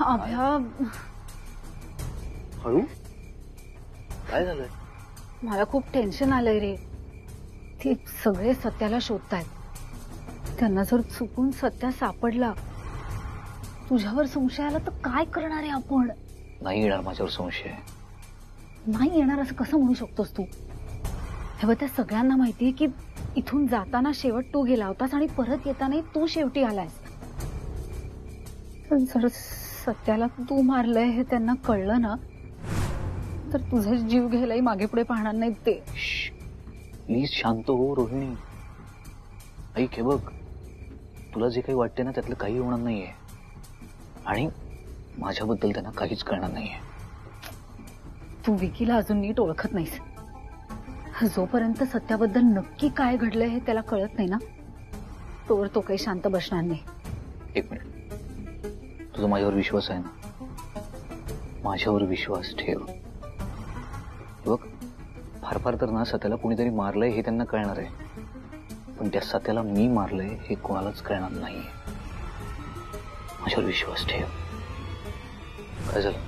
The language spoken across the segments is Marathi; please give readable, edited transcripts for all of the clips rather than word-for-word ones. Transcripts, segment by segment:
अभ्या हळू काय झालंय? मला खूप टेन्शन आलंय रे. ते सगळे सत्याला शोधतायत. त्यांना जर चुकून सत्या सापडला, तुझ्यावर संशय आला तर काय करणार आहे आपण? नाही येणार माझ्यावर संशय. नाही येणार असं कसं म्हणू शकतोस तू? हे बघ, त्या सगळ्यांना माहितीये की इथून जाताना शेवट तू गेला होतास आणि परत येताना तू शेवटी आलायस. जर सत्याला तू मारलंय हे त्यांना कळलं ना, तर तुझा जीव घ्यायलाही मागे पुढे पाहणार नाहीत ते. प्लीज शांत हो रोहिणी. ऐक, हे बघ, तुला जे काही वाटते ना त्यातलं काही होणार नाहीये आणि माझ्याबद्दल त्यांना काहीच कळणार नाहीये. तू विकीला अजून नीट ओळखत नाहीस. जोपर्यंत सत्याबद्दल नक्की काय घडलंय हे त्याला कळत नाही ना, तोवर तो काही शांत बसणार नाही. एक मिनिट, तुझा माझ्यावर विश्वास आहे ना? माझ्यावर विश्वास ठेव. बघ, फार फार तर ना सत्याला कोणीतरी मारलंय हे त्यांना कळणार आहे, पण त्या सत्याला मी मारलंय हे कोणालाच कळणार नाहीये. माझ्यावर विश्वास ठेव. काय झालं?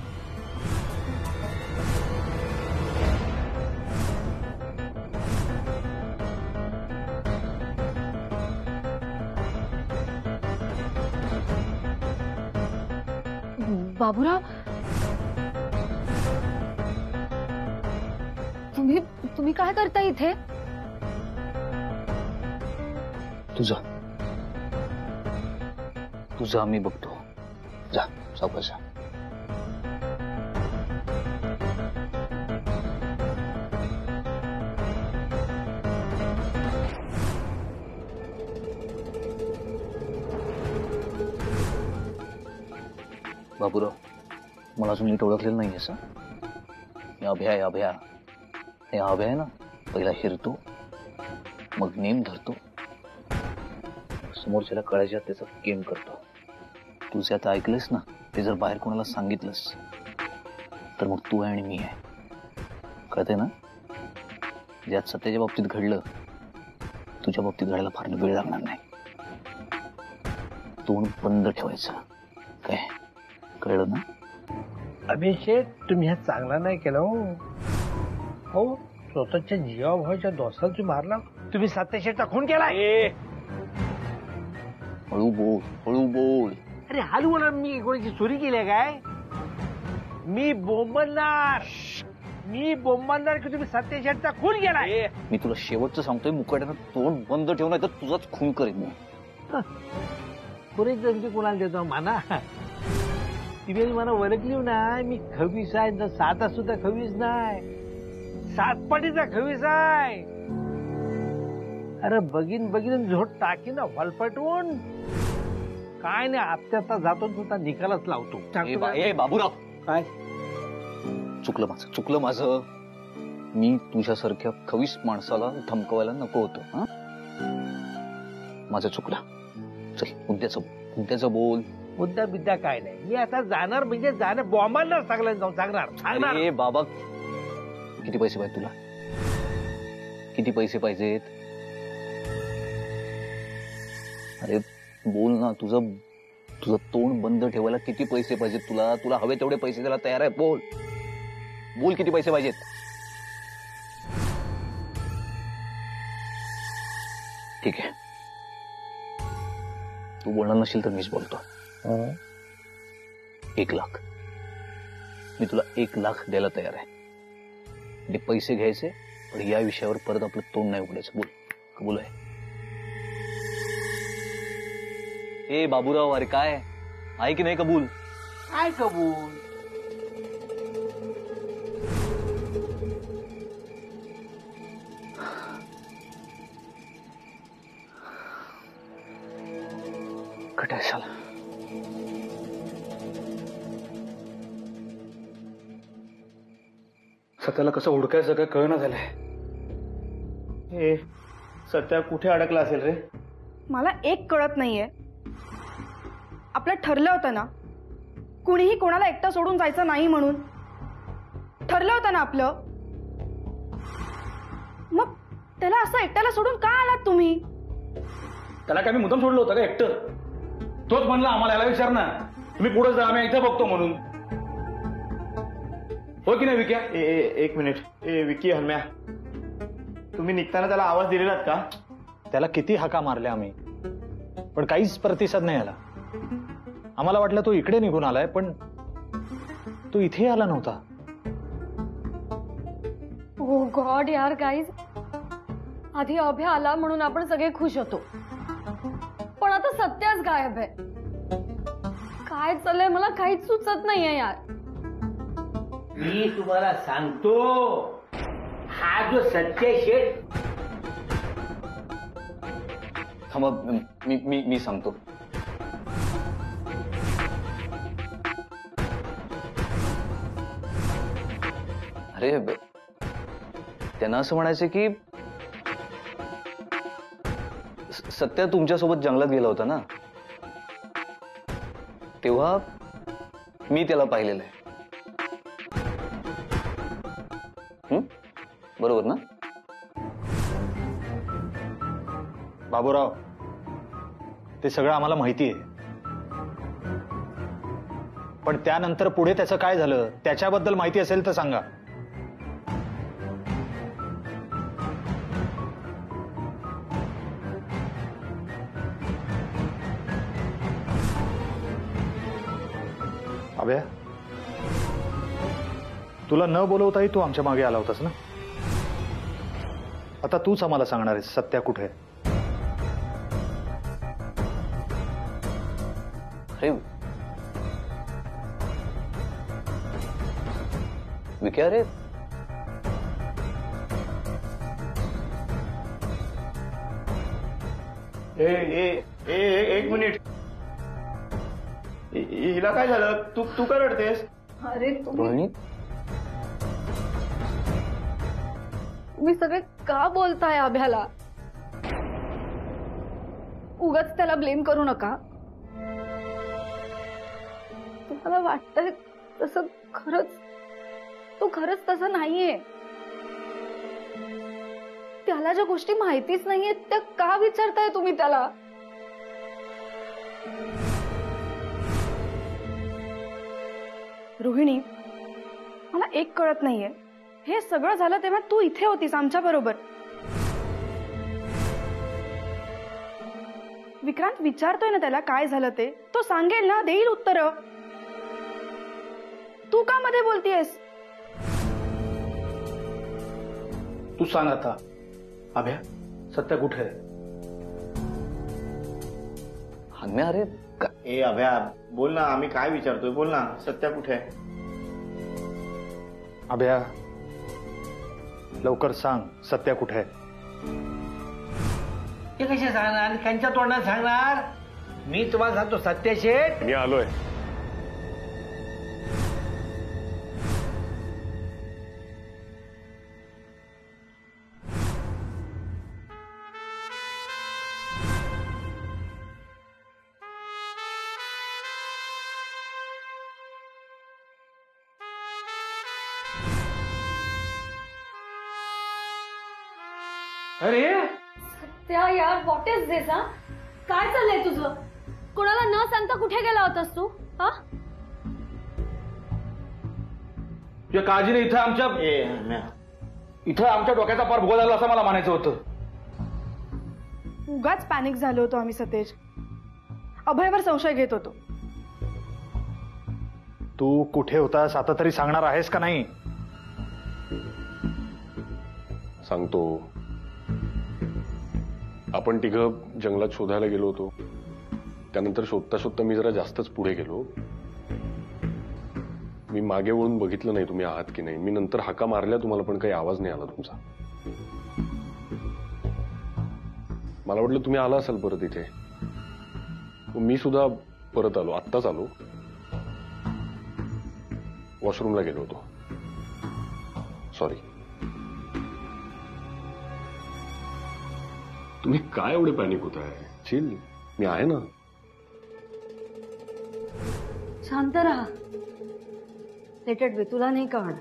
बाबूराव, तुम्ही काय करता इथे? तुझा मी बघतो. जा, सावकाश जा. बाबूराव, मला अजून नीट ओळखलेलं नाही असं. अभ्या हे अभ्या आहे ना, पहिला हिरतो, मग नेम धरतो, समोरच्याला कळायच्या त्याचा गेम करतो. तू जे आता ऐकलंस ना, ते जर बाहेर कोणाला सांगितलंस तर मग तू आहे आणि मी आहे. कळते ना? ज्यात सत्याच्या बाबतीत घडलं, तुझ्या बाबतीत घडायला फार वेळ लागणार नाही. तोंड बंद ठेवायचं. काय कळलं ना? अभिषेक, तुम्ही हा चांगला नाही केला हो. स्वतःच्या जीवाभावाच्या दोस्ताला तुम्ही मारला. तुम्ही सत्यशेठचा खून केलाय. हळू बोल. अरे हळू बोला. मी कोणाची चोरी केली काय? मी बोंबलणार की तुम्ही सत्यशेठचा खून केलाय. मी तुला शेवटचं सांगतोय, मुकाट्यानं तोंड बंद ठेवून नाही तर तुझाच खून करेन मी. पुरे जण कोणाला देतो माना? तुम्ही मला ओळखली ना, मी खवीस आहे. साधा सुद्धा खवीस नाही, सातपाटीचा खवीस आहे. अरे बघीन झोट टाकी ना वलपटवून. काय नाही, आता जातो तुझा निकालच लावतो. बाबूराव, काय चुकलं माझं. मी तुझ्यासारख्या खवीस माणसाला धमकवायला नको होतं. माझं चुकलं. चल, उद्याचं बोल. मुद्दा बिद्दा काय नाही. मी आता जाणार म्हणजे जाणार, बॉम्बांना सांगणार. बाबा, किती पैसे पाहिजे तुला? किती पैसे पाहिजेत? अरे बोल ना. तुझं तोंड बंद ठेवायला किती पैसे पाहिजेत तुला? तुला हवे तेवढे पैसे द्यायला तयार आहे. बोल किती पैसे पाहिजेत? ठीक आहे, तू बोलणार नशील तर मीच बोलतो. 1 लाख. मी तुला 1 लाख द्यायला तयार आहे. ते पैसे घ्यायचे, पण या विषयावर परत आपलं तोंड नाही उघडायचं. बोल, कबूल आहे? ए बाबूराव, अरे काय आहे की नाही कबूल? काय कबूल? कटायला सत्याला कसं हुडकायचं काय कळना झालंय. ए, सत्या कुठे अडकला असेल रे? मला एक कळत नाहीये. आपलं ठरलं होतं ना, कुणीही कोणाला एकटं सोडून जायचं नाही म्हणून. ठरलं होतं ना आपलं. मग त्याला असं एकट्याला सोडून का आलात तुम्ही? त्याला काय मी मुद्दाम सोडलं होतं का एकटं? तोच म्हणला आम्हाला याला विचार ना. तुम्ही पुढे जा, आम्ही इथं बघतो म्हणून. हो की नाही विक्या? एक मिनिट. विकी, हन्म्या, तुम्ही निघताना त्याला आवाज दिलेलात का? त्याला किती हाका मारल्या आम्ही, पण काहीच प्रतिसाद नाही आला. आम्हाला वाटलं तो इकडे निघून आलाय, पण तो इथे आला नव्हता. ओ गॉड यार गाईज, आधी अभय आला म्हणून आपण सगळे खुश होतो, पण आता सत्याच गायब आहे. काय चाललंय मला काहीच सुचत नाहीये यार. मी तुम्हाला सांगतो, हा जो सत्य शेठ. थांबा, मी सांगतो. अरे त्यांना असं म्हणायचं की सत्या तुमच्यासोबत जंगलात गेला होता ना, तेव्हा मी त्याला पाहिलेलं आहे. बरोबर ना? बाबूराव, ते सगळं आम्हाला माहिती आहे, पण त्यानंतर पुढे त्याचं काय झालं त्याच्याबद्दल माहिती असेल तर सांगा. अभ्या, तुला न बोलवताही तू आमच्या मागे आला होतास ना. आता तूच आम्हाला सांगणार आहेस सत्या कुठे आहे. अरे विक्या, रे एक मिनिट. हिला काय झालं? तू का रडतेस? अरे रोहिणी, तुम्ही सगळे का बोलताय अभ्याला? उगाच त्याला ब्लेम करू नका. तुम्हाला वाटतंय तसं तो खरंच तसा नाहीये. त्याला ज्या गोष्टी माहितीच नाहीये त्या का विचारताय तुम्ही त्याला? रोहिणी, मला एक कळत नाहीये, हे सगळं झालं तेव्हा तू इथे होतीस आमच्या बरोबर. विक्रांत विचारतोय ना त्याला काय झालं ते, तो सांगेल ना, देईल उत्तर. तू का मध्ये बोलतीयस? तू सांग आता. अभ्या, सत्या कुठे आहे? हन्म्या, अरे अभ्या बोल ना, आम्ही काय विचारतोय, बोल ना. सत्या कुठे आहे? अभ्या, लवकर सांग सत्या कुठे आहे. ते कसे सांगणार? त्यांच्या तोंडात सांगणार. मी तुम्हाला सांगतो, सत्य शेठ. मी आलोय. अरे सत्या यार, व्हॉट इज दिस? हा, काय चाललंय तुझं? कोणाला न सांगता कुठे गेला होतास तू? हा, तुझ्या काळजीने इथं आमच्या डोक्याचा पार भोग झाला असं मला म्हणायचं होतं. उगाच पॅनिक झालो होतो आम्ही सतेज. अभयवर संशय घेत होतो. तू कुठे होतास आता तरी सांगणार आहेस का नाही? सांगतो. आपण तिघं जंगलात शोधायला गेलो होतो. त्यानंतर शोधता शोधता मी जरा जास्तच पुढे गेलो. मी मागे वळून बघितलं नाही तुम्ही आहात की नाही. मी नंतर हाका मारल्या तुम्हाला, पण काही आवाज नाही आला तुमचा. मला वाटलं तुम्ही आला असाल परत इथे. मी सुद्धा परत आलो, आत्ताच आलो. वॉशरूमला गेलो होतो. सॉरी. तुम्ही काय एवढे पॅनिक होत आहे? चिल, मी आहे ना. शांत राहा. लेटेड बी, तुला नाही कळणार.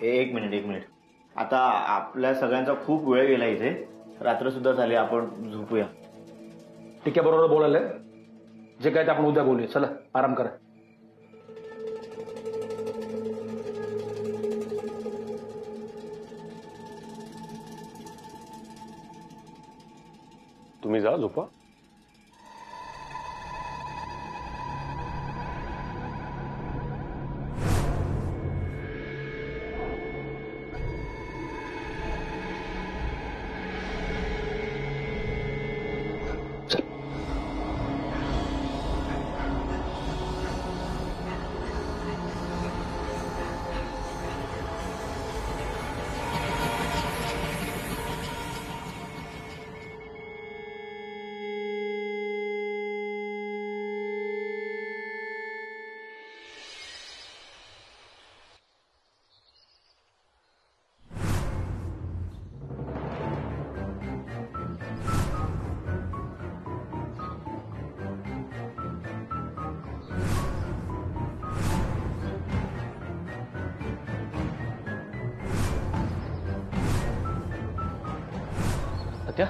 एक मिनिट. आता आपल्या सगळ्यांचा खूप वेळ गेला इथे. रात्र सुद्धा झाली, आपण झोपूया. ठीक आहे, बरोबर बोलायला. जे काय ते आपण उद्या बोलूया. चला आराम करा. तुम्ही जा झोपा. सत्या,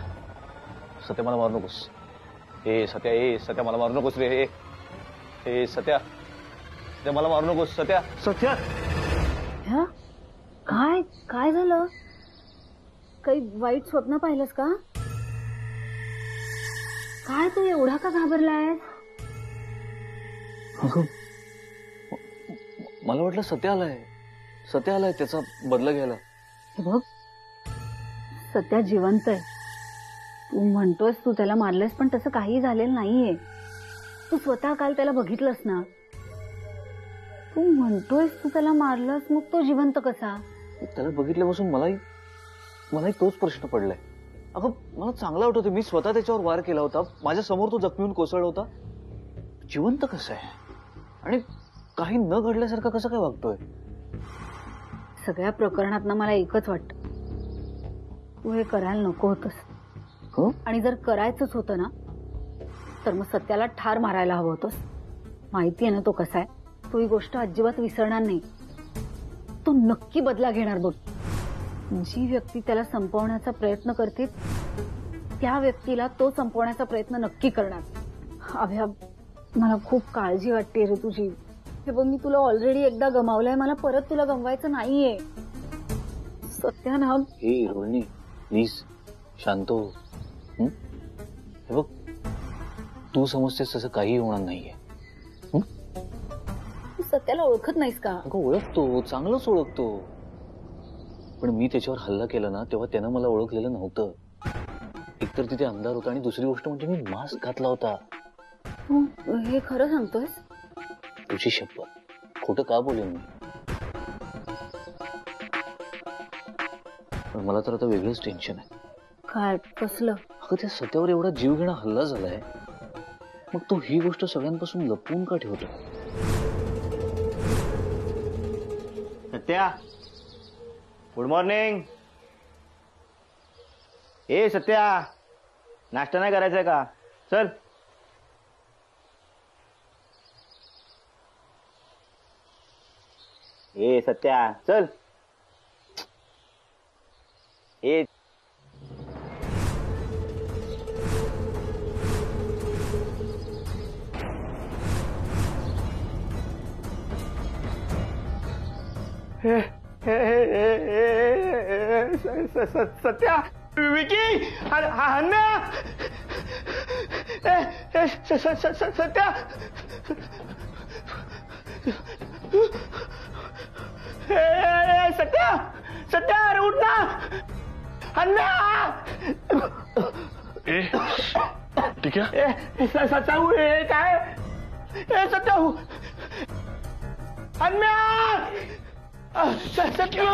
सत्या मला मारू नकोस. सत्या मला मारू नकोस रे. सत्या मला मारू नकोस. सत्या ह्या? काय काय झालं? काही वाईट स्वप्न पाहिलंस का? काय तू एवढा का घाबरलाय? मला वाटलं सत्या आलाय त्याचा बदला घ्यायला. हे बघ, सत्या जिवंत आहे. तू म्हणतोयस तू त्याला मारलंयस, पण तसं काही झालेलं नाहीये. तू स्वतः काल त्याला बघितलंस ना. तू म्हणतोयस तू त्याला मारलंस, मग तो जिवंत कसा? त्याला बघितल्यापासून मलाही तोच प्रश्न पडलाय. अगं मला चांगला आठवतं, मी स्वतः त्याच्यावर वार केला होता. माझ्या समोर तो जखमीहून कोसळला होता. जिवंत कसं आहे आणि काही न घडल्यासारखं कसं काय वागतोय? सगळ्या प्रकरणात ना मला एकच वाटतं, तू हे करायला नको होतंस. आणि जर करायचंच होतं ना, तर मग सत्याला ठार मारायला हवं होतंस. माहिती आहे ना तो कसा आहे. तो ही गोष्ट अजिबात विसरणार नाही. तो नक्की बदला घेणार बघ. जी व्यक्ती त्याला संपवण्याचा प्रयत्न करते, त्या व्यक्तीला तो संपवण्याचा प्रयत्न नक्की करणार. अभ्या, मला खूप काळजी वाटते रे तुझी. हे बघ, मी तुला ऑलरेडी एकदा गमावलंय. मला परत तुला गमवायचं नाहीये. सत्यानाम, हे रोहिणी प्लीज शांत हो. हे बघ, तू समजतेस तसं काही होणार नाहीये. तू सत्याला ओळखत नाहीस का? अगं ओळखतो, चांगलंच ओळखतो. पण मी त्याच्यावर हल्ला केला ना, तेव्हा त्यानं मला ओळखलेलं नव्हतं. एकतर तिथे अंधार होता आणि दुसरी गोष्ट म्हणजे मी मास्क घातला होता. तू हे खरं सांगतोयस? तुझी शपथ, खोटं का बोलेन मी? पण मला तर आता वेगळंच टेन्शन आहे. काय? कसलं? अगं त्या सत्यावर एवढा जीवघेणा हल्ला झालाय, मग तो ही गोष्ट सगळ्यांपासून लपवून का ठेवतो? Satya, good morning. सत्या, नाश्ता नाही करायचा का? चल. सत्या चल. सत्या, विकी, हन्या, सत्या, सत्या, अरे उठ ना. हन्या, ठीक आहे. सत्याहू काय? सत्याहू, हन्या, सत्या.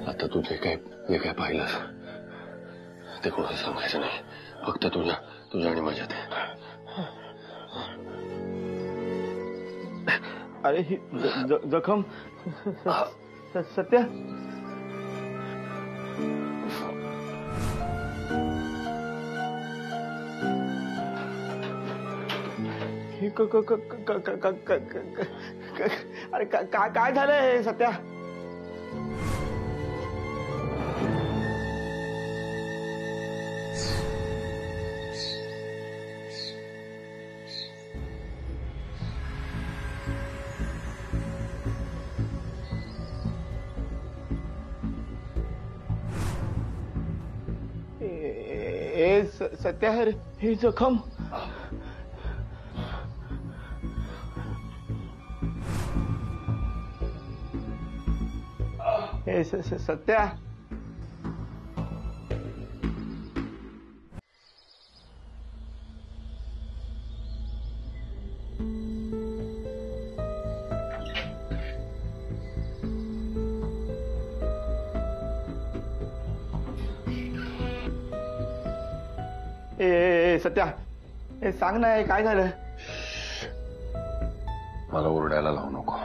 आता तू जे काय पाहिलंस ते कोणाला सांगायचं नाही. फक्त तुझ्या आणि माझ्यात. अरे ही जखम सत्या. अरे काय झालंय सत्या? सत्या ही जखम सत्या सत्या सांग ना काय झालं? मला ओरडायला लावू नको.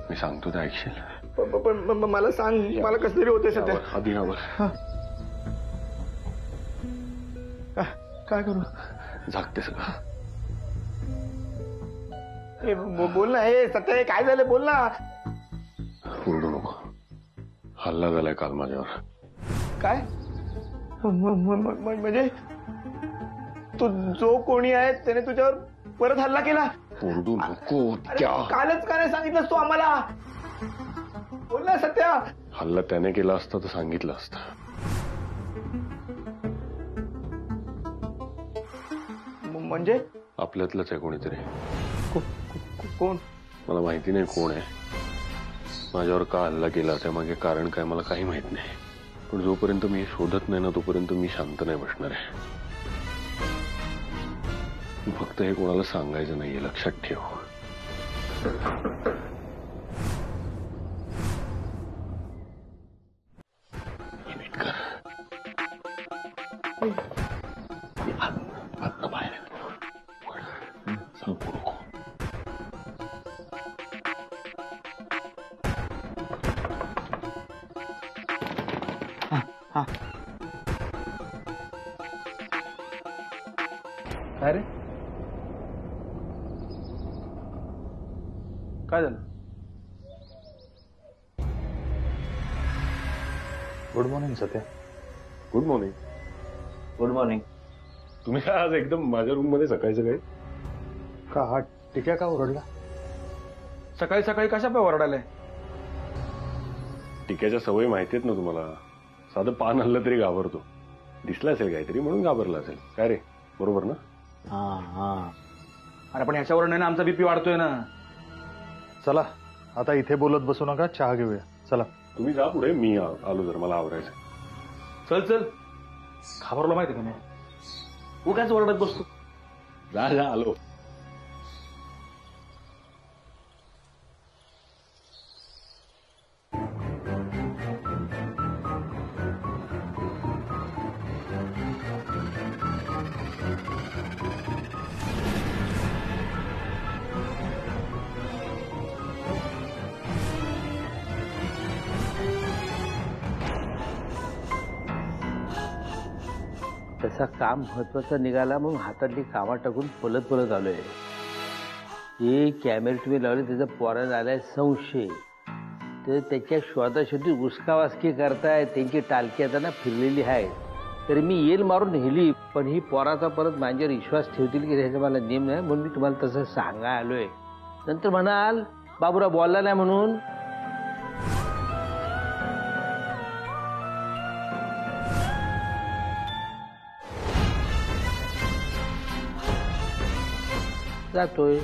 मी सांगतो ते ऐकशील. पण मला सांग, मला कसं तरी होतंय सध्या. आधी यावर काय करू? झाकते सगळं. बोल ना. हे सत्या काय झालं? बोल ना. ओरडू नको. हल्ला झालाय काल माझ्यावर. काय म्हणजे तू जो कोणी आहे त्याने तुझ्यावर परत हल्ला केला? ओरडू नको. कालच का नाही सांगितलंस तू आम्हाला? बोल ना सत्या. हल्ला त्याने केला असता तर सांगितलं असतं. म्हणजे आपल्यातलंच आहे कोणीतरी. कोण? मला माहिती नाही कोण आहे. माझ्यावर का हल्ला केला त्यामागे कारण काय मला काही माहित नाही. पण जोपर्यंत मी शोधत नाही ना तोपर्यंत मी शांत नाही बसणार आहे. फक्त हे कोणाला सांगायचं नाहीये, लक्षात ठेव. नीट कर. आत्ता बाहेर सांगू नको. काय रे? काय झालं? Good morning Satya. Good morning. Good morning. तुम्ही काय आज एकदम माझ्या रूम मध्ये सकाळी सकाळी? का हा टिक्या का ओरडला? सकाळी सकाळी कशा पे ओरडायलाय? टिक्याच्या सवयी माहितीत ना तुम्हाला. साधं पान हल्लं तरी घाबरतो. दिसलं असेल काहीतरी म्हणून घाबरला असेल. काय रे, बरोबर ना? हा. अरे पण ह्याच्यावर नाही ना आमचा बीपी वाढतोय ना. चला आता इथे बोलत बसू नका, चहा घेऊया. चला तुम्ही जा पुढे, मी आलो जर मला आवरायचं. चल घाबरलो माहिती का मी. उगाच ओरडत बसतो. जा आलो. त्याचा काम महत्वाचा निघाला म्हणून हातातली कामा टाकून पलत आलोय. हे कॅमेरे तुम्ही लावले त्याचा पोराला आलाय संशय. तर त्याच्या शोधाशोधी उसकावासकी करताय. त्यांची टालकी आता ना फिरलेली आहे. तरी मी येल मारून नेली, पण ही पोराचा परत माझ्यावर विश्वास ठेवतील की ह्याचा मला नेम नाही म्हणून मी तुम्हाला तसं सांगाय आलोय. नंतर म्हणाल बाबूराव बोलला नाही म्हणून. जातोय.